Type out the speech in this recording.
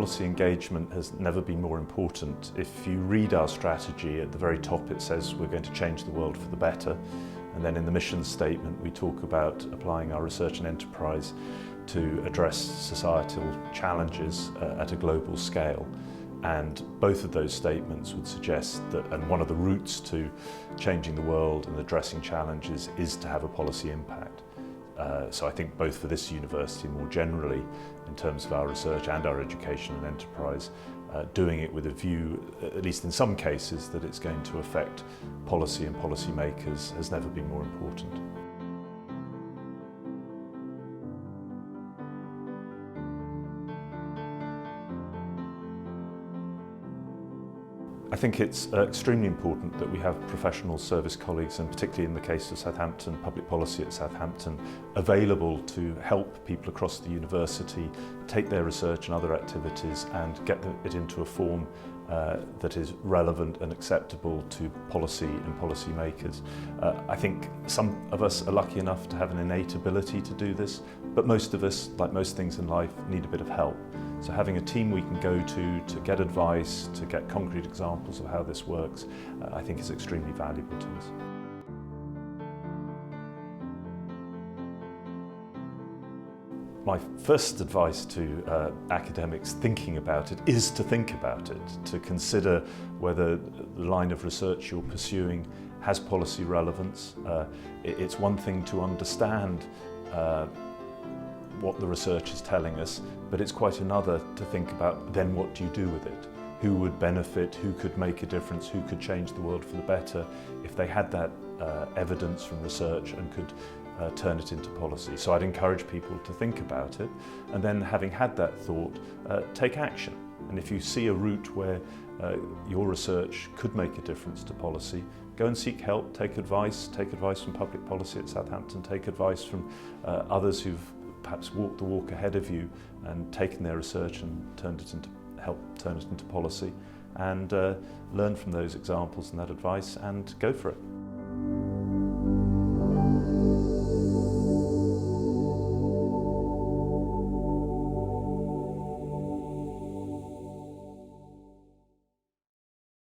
policy engagement has never been more important. If you read our strategy, at the very top it says we're going to change the world for the better. And then in the mission statement we talk about applying our research and enterprise to address societal challenges at a global scale. And both of those statements would suggest that, and one of the routes to changing the world and addressing challenges is to have a policy impact. So I think both for this university more generally, in terms of our research and our education and enterprise, doing it with a view, at least in some cases, that it's going to affect policy and policy makers has never been more important. I think it's extremely important that we have professional service colleagues, and particularly in the case of Southampton, public policy at Southampton, available to help people across the university take their research and other activities and get it into a form that is relevant and acceptable to policy and policy makers. I think some of us are lucky enough to have an innate ability to do this, but most of us, like most things in life, need a bit of help. So having a team we can go to get advice, to get concrete examples of how this works, I think is extremely valuable to us. My first advice to academics thinking about it is to think about it, to consider whether the line of research you're pursuing has policy relevance. It's one thing to understand what the research is telling us, but it's quite another to think about then what do you do with it? Who would benefit, who could make a difference, who could change the world for the better if they had that evidence from research and could turn it into policy. So I'd encourage people to think about it, and then having had that thought, take action. And if you see a route where your research could make a difference to policy, go and seek help, take advice from public policy at Southampton, take advice from others who've perhaps walked the walk ahead of you and taken their research and helped turn it into policy, and learn from those examples and that advice and go for it.